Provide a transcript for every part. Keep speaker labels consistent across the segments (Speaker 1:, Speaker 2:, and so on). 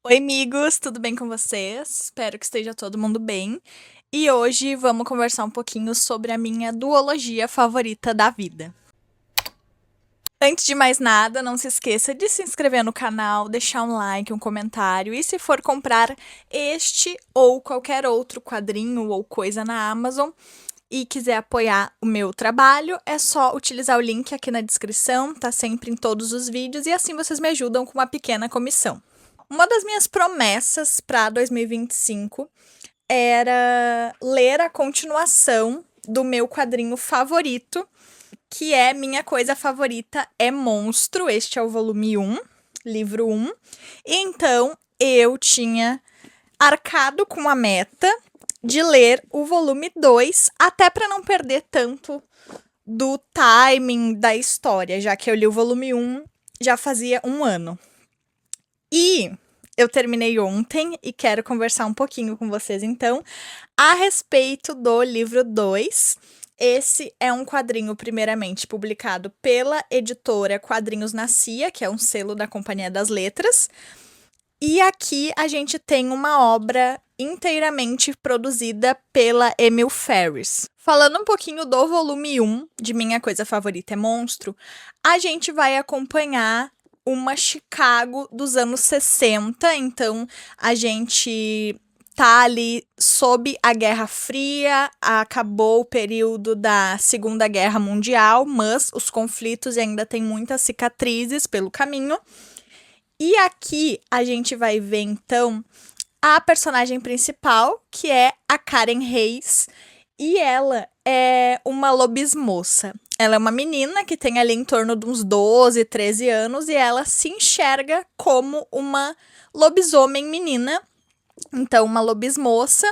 Speaker 1: Oi, amigos, tudo bem com vocês? Espero que esteja todo mundo bem. E hoje vamos conversar um pouquinho sobre a minha duologia favorita da vida. Antes de mais nada, não se esqueça de se inscrever no canal, deixar um like, um comentário e se for comprar este ou qualquer outro quadrinho ou coisa na Amazon e quiser apoiar o meu trabalho, é só utilizar o link aqui na descrição, tá sempre em todos os vídeos e assim vocês me ajudam com uma pequena comissão. Uma das minhas promessas para 2025 era ler a continuação do meu quadrinho favorito, que é Minha Coisa Favorita é Monstro. Este é o volume 1, livro 1. E então eu tinha arcado com a meta de ler o volume 2, até para não perder tanto do timing da história, já que eu li o volume 1 já fazia um ano. E eu terminei ontem e quero conversar um pouquinho com vocês, então, a respeito do livro 2. Esse é um quadrinho, primeiramente, publicado pela editora Quadrinhos na Cia, que é um selo da Companhia das Letras. E aqui a gente tem uma obra inteiramente produzida pela Emil Ferris. Falando um pouquinho do volume 1 de Minha Coisa Favorita é Monstro, a gente vai acompanhar uma Chicago dos anos 60, então a gente tá ali sob a Guerra Fria, acabou o período da Segunda Guerra Mundial, mas os conflitos ainda têm muitas cicatrizes pelo caminho. E aqui a gente vai ver então a personagem principal, que é a Karen Reis, e ela é uma lobismoça. Ela é uma menina que tem ali em torno de uns 12, 13 anos e ela se enxerga como uma lobisomem menina, então uma lobismoça.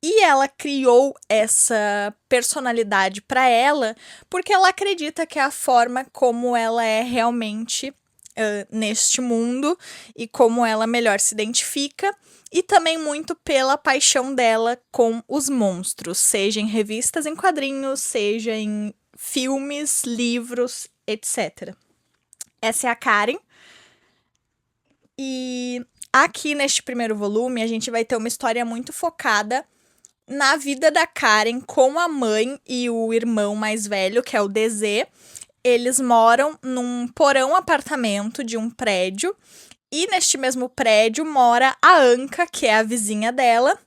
Speaker 1: E ela criou essa personalidade para ela porque ela acredita que é a forma como ela é realmente neste mundo e como ela melhor se identifica, e também muito pela paixão dela com os monstros, seja em revistas em quadrinhos, seja em filmes, livros, etc. Essa é a Karen. E aqui neste primeiro volume a gente vai ter uma história muito focada na vida da Karen com a mãe e o irmão mais velho, que é o DZ. Eles moram num porão apartamento de um prédio. E neste mesmo prédio mora a Anka, que é a vizinha dela,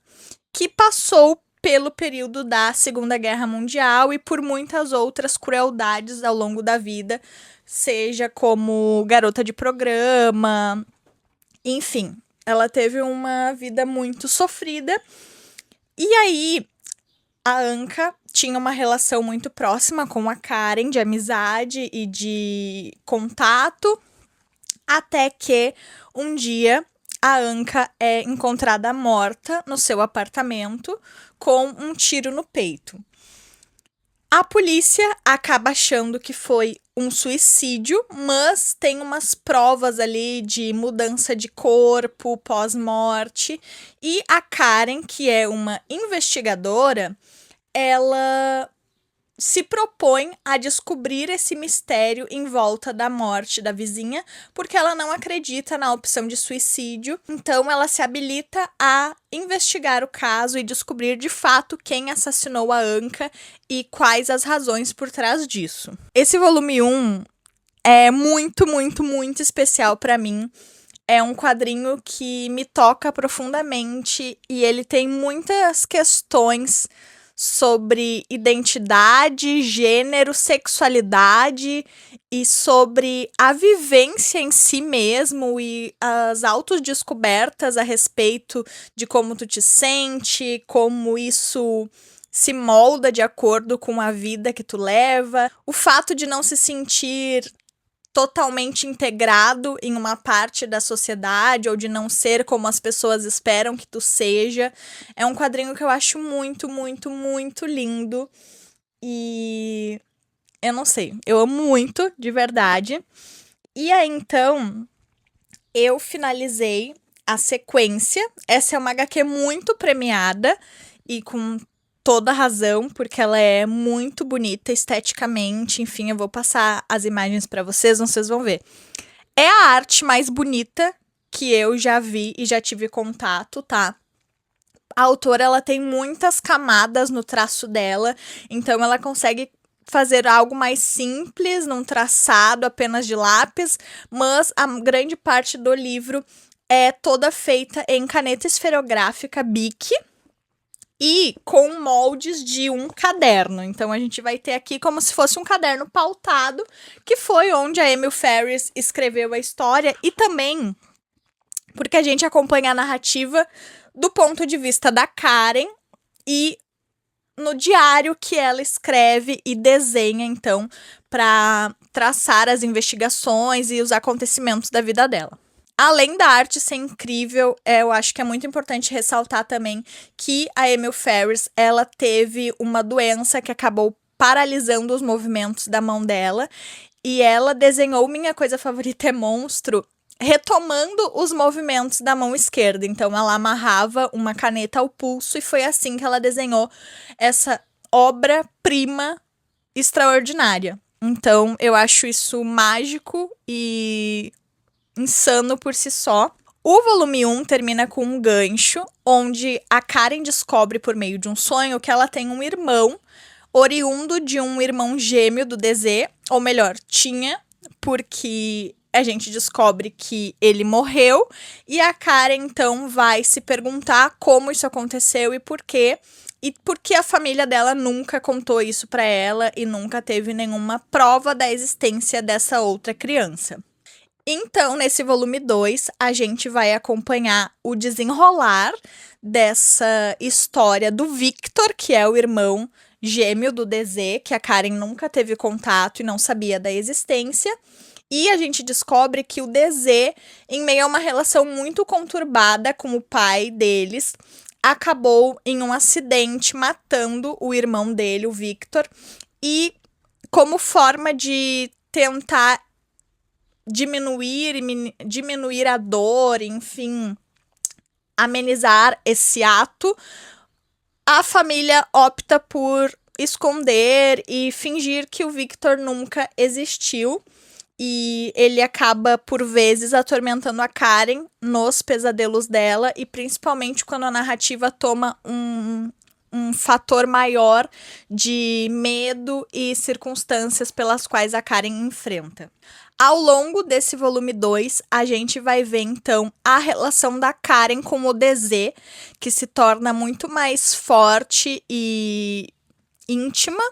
Speaker 1: que passou pelo período da Segunda Guerra Mundial e por muitas outras crueldades ao longo da vida, seja como garota de programa, enfim, ela teve uma vida muito sofrida. E aí, a Anka tinha uma relação muito próxima com a Karen, de amizade e de contato, até que um dia a Anka é encontrada morta no seu apartamento com um tiro no peito. A polícia acaba achando que foi um suicídio, mas tem umas provas ali de mudança de corpo pós-morte. E a Karen, que é uma investigadora, ela se propõe a descobrir esse mistério em volta da morte da vizinha, porque ela não acredita na opção de suicídio. Então ela se habilita a investigar o caso e descobrir de fato quem assassinou a Anka e quais as razões por trás disso. Esse volume 1 é muito, muito, muito especial para mim. É um quadrinho que me toca profundamente e ele tem muitas questões sobre identidade, gênero, sexualidade e sobre a vivência em si mesmo e as autodescobertas a respeito de como tu te sente, como isso se molda de acordo com a vida que tu leva, o fato de não se sentir totalmente integrado em uma parte da sociedade ou de não ser como as pessoas esperam que tu seja. É um quadrinho que eu acho muito, muito, muito lindo e eu não sei, eu amo muito, de verdade. E aí, então, eu finalizei a sequência. Essa é uma HQ muito premiada e com toda razão, porque ela é muito bonita esteticamente. Enfim, eu vou passar as imagens para vocês vão ver. É a arte mais bonita que eu já vi e já tive contato, tá? A autora, ela tem muitas camadas no traço dela, então ela consegue fazer algo mais simples, num traçado apenas de lápis, mas a grande parte do livro é toda feita em caneta esferográfica Bic e com moldes de um caderno. Então a gente vai ter aqui como se fosse um caderno pautado, que foi onde a Emil Ferris escreveu a história, e também porque a gente acompanha a narrativa do ponto de vista da Karen e no diário que ela escreve e desenha, então, para traçar as investigações e os acontecimentos da vida dela. Além da arte ser incrível, eu acho que é muito importante ressaltar também que a Emil Ferris, ela teve uma doença que acabou paralisando os movimentos da mão dela, e ela desenhou Minha Coisa Favorita é Monstro retomando os movimentos da mão esquerda. Então, ela amarrava uma caneta ao pulso e foi assim que ela desenhou essa obra-prima extraordinária. Então, eu acho isso mágico e insano por si só. O volume 1 termina com um gancho, onde a Karen descobre por meio de um sonho que ela tem um irmão, oriundo de um irmão gêmeo do DZ, ou melhor, tinha, porque a gente descobre que ele morreu, e a Karen, então, vai se perguntar como isso aconteceu e por quê, e por que a família dela nunca contou isso pra ela e nunca teve nenhuma prova da existência dessa outra criança. Então, nesse volume 2, a gente vai acompanhar o desenrolar dessa história do Victor, que é o irmão gêmeo do DZ, que a Karen nunca teve contato e não sabia da existência. E a gente descobre que o DZ, em meio a uma relação muito conturbada com o pai deles, acabou em um acidente matando o irmão dele, o Victor. E como forma de tentar diminuir a dor, enfim, amenizar esse ato, a família opta por esconder e fingir que o Victor nunca existiu. E ele acaba, por vezes, atormentando a Karen nos pesadelos dela, e principalmente quando a narrativa toma um fator maior de medo e circunstâncias pelas quais a Karen enfrenta. Ao longo desse volume 2, a gente vai ver, então, a relação da Karen com o DZ, que se torna muito mais forte e íntima,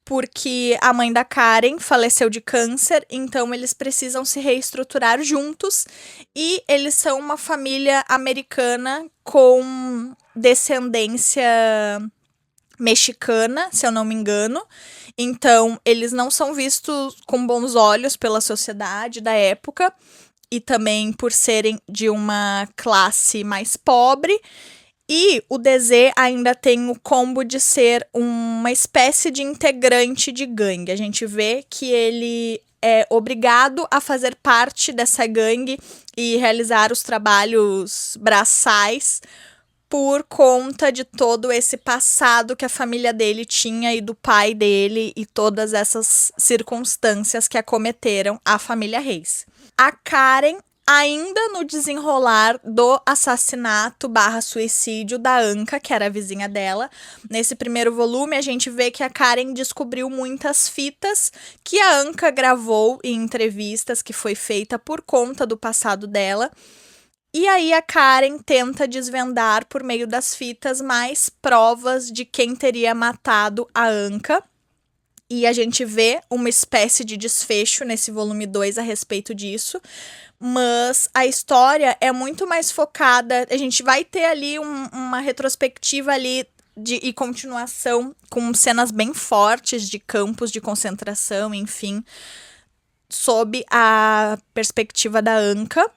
Speaker 1: porque a mãe da Karen faleceu de câncer, então eles precisam se reestruturar juntos, e eles são uma família americana com descendência mexicana, se eu não me engano. Então, eles não são vistos com bons olhos pela sociedade da época, e também por serem de uma classe mais pobre. E o DZ ainda tem o combo de ser uma espécie de integrante de gangue. A gente vê que ele é obrigado a fazer parte dessa gangue e realizar os trabalhos braçais por conta de todo esse passado que a família dele tinha e do pai dele e todas essas circunstâncias que acometeram a família Reis. A Karen, ainda no desenrolar do assassinato/suicídio da Anka, que era a vizinha dela, nesse primeiro volume a gente vê que a Karen descobriu muitas fitas que a Anka gravou em entrevistas que foi feita por conta do passado dela. E aí a Karen tenta desvendar por meio das fitas mais provas de quem teria matado a Anka. E a gente vê uma espécie de desfecho nesse volume 2 a respeito disso. Mas a história é muito mais focada. A gente vai ter ali uma retrospectiva ali e continuação com cenas bem fortes de campos de concentração, enfim, sob a perspectiva da Anka.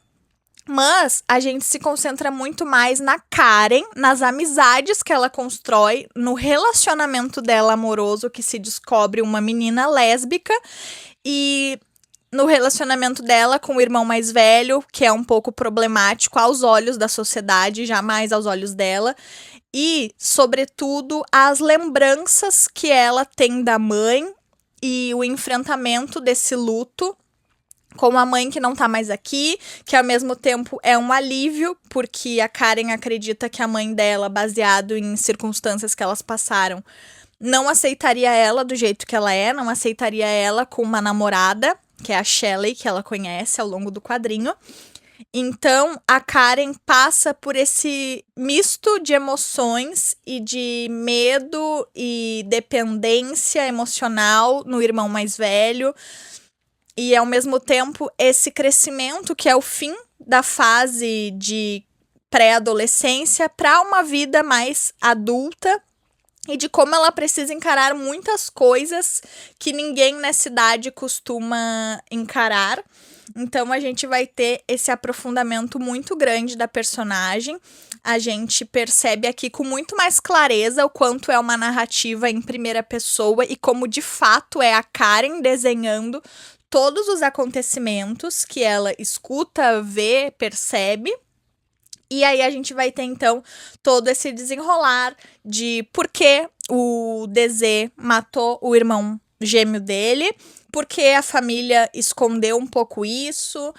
Speaker 1: Mas a gente se concentra muito mais na Karen, nas amizades que ela constrói, no relacionamento dela amoroso, que se descobre uma menina lésbica, e no relacionamento dela com o irmão mais velho, que é um pouco problemático aos olhos da sociedade, jamais aos olhos dela, e, sobretudo, as lembranças que ela tem da mãe e o enfrentamento desse luto com a mãe que não tá mais aqui, que ao mesmo tempo é um alívio, porque a Karen acredita que a mãe dela, baseado em circunstâncias que elas passaram, não aceitaria ela do jeito que ela é, não aceitaria ela com uma namorada, que é a Shelley, que ela conhece ao longo do quadrinho. Então, a Karen passa por esse misto de emoções e de medo e dependência emocional no irmão mais velho. E, ao mesmo tempo, esse crescimento que é o fim da fase de pré-adolescência para uma vida mais adulta e de como ela precisa encarar muitas coisas que ninguém nessa idade costuma encarar. Então a gente vai ter esse aprofundamento muito grande da personagem. A gente percebe aqui com muito mais clareza o quanto é uma narrativa em primeira pessoa e como de fato é a Karen desenhando todos os acontecimentos que ela escuta, vê, percebe. E aí a gente vai ter, então, todo esse desenrolar de por que o DZ matou o irmão gêmeo dele, por que a família escondeu um pouco isso.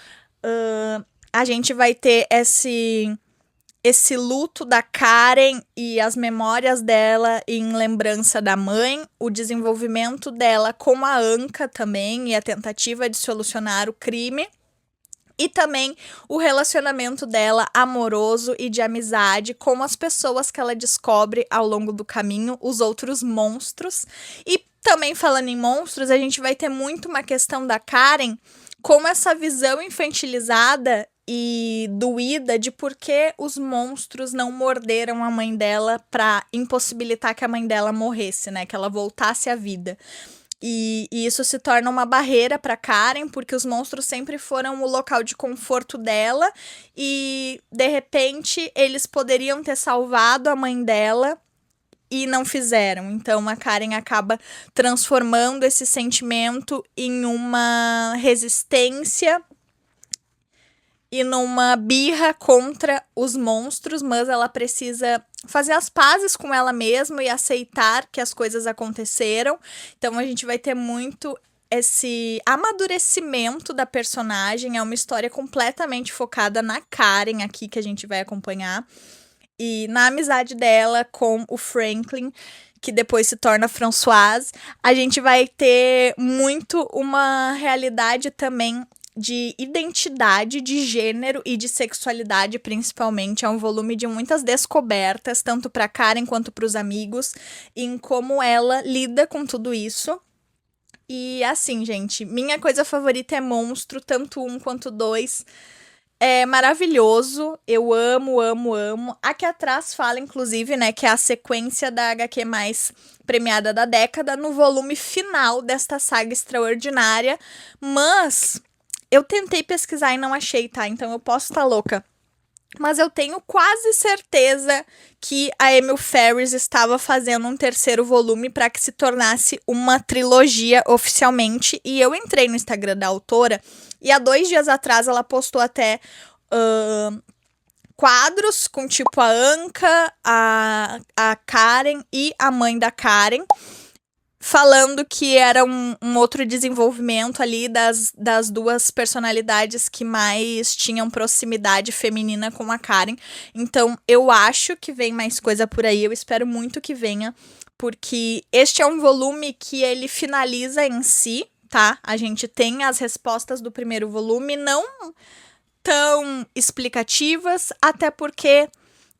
Speaker 1: A gente vai ter esse luto da Karen e as memórias dela em lembrança da mãe, o desenvolvimento dela com a Anka também e a tentativa de solucionar o crime. E também o relacionamento dela amoroso e de amizade com as pessoas que ela descobre ao longo do caminho, os outros monstros. E também falando em monstros, a gente vai ter muito uma questão da Karen com essa visão infantilizada e doída de por que os monstros não morderam a mãe dela para impossibilitar que a mãe dela morresse, né? Que ela voltasse à vida. E isso se torna uma barreira para Karen, porque os monstros sempre foram o local de conforto dela e, de repente, eles poderiam ter salvado a mãe dela e não fizeram. Então, a Karen acaba transformando esse sentimento em uma resistência e numa birra contra os monstros, mas ela precisa fazer as pazes com ela mesma e aceitar que as coisas aconteceram. Então a gente vai ter muito esse amadurecimento da personagem. É uma história completamente focada na Karen aqui que a gente vai acompanhar e na amizade dela com o Franklin, que depois se torna Françoise. A gente vai ter muito uma realidade também de identidade, de gênero e de sexualidade, principalmente. É um volume de muitas descobertas, tanto para Karen quanto para os amigos, em como ela lida com tudo isso. E assim, gente, minha coisa favorita é Monstro, tanto um quanto dois. É maravilhoso, eu amo, amo, amo. Aqui atrás fala, inclusive, né, que é a sequência da HQ mais premiada da década no volume final desta saga extraordinária, mas eu tentei pesquisar e não achei, tá? Então eu posso estar louca. Mas eu tenho quase certeza que a Emil Ferris estava fazendo um terceiro volume para que se tornasse uma trilogia oficialmente. E eu entrei no Instagram da autora e há 2 dias atrás ela postou até quadros com tipo a Anka, a Karen e a mãe da Karen, falando que era um outro desenvolvimento ali das duas personalidades que mais tinham proximidade feminina com a Karen. Então, eu acho que vem mais coisa por aí, eu espero muito que venha, porque este é um volume que ele finaliza em si, tá? A gente tem as respostas do primeiro volume, não tão explicativas, até porque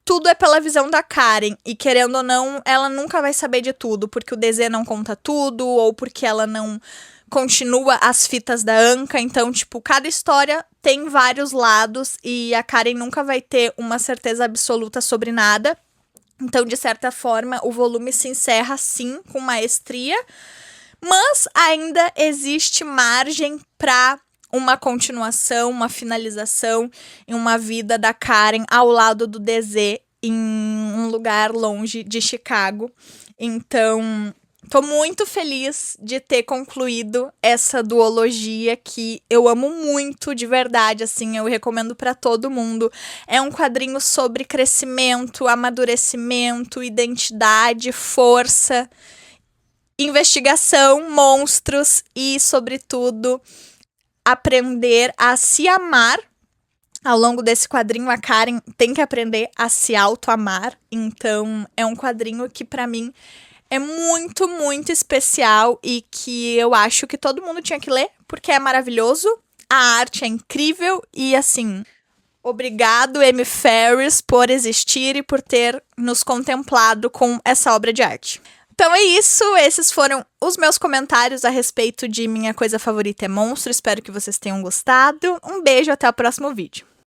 Speaker 1: tudo é pela visão da Karen, e querendo ou não, ela nunca vai saber de tudo, porque o DZ não conta tudo, ou porque ela não continua as fitas da Anka, então, tipo, cada história tem vários lados, e a Karen nunca vai ter uma certeza absoluta sobre nada. Então, de certa forma, o volume se encerra, sim, com maestria, mas ainda existe margem para uma continuação, uma finalização em uma vida da Karen ao lado do DZ em um lugar longe de Chicago. Então, tô muito feliz de ter concluído essa duologia que eu amo muito, de verdade, assim, eu recomendo para todo mundo. É um quadrinho sobre crescimento, amadurecimento, identidade, força, investigação, monstros e, sobretudo, aprender a se amar. Ao longo desse quadrinho, a Karen tem que aprender a se auto-amar. Então, é um quadrinho que, pra mim, é muito, muito especial e que eu acho que todo mundo tinha que ler, porque é maravilhoso, a arte é incrível e, assim, obrigado, Amy Ferris, por existir e por ter nos contemplado com essa obra de arte. Então é isso, esses foram os meus comentários a respeito de Minha Coisa Favorita é Monstro. Espero que vocês tenham gostado. Um beijo, até o próximo vídeo.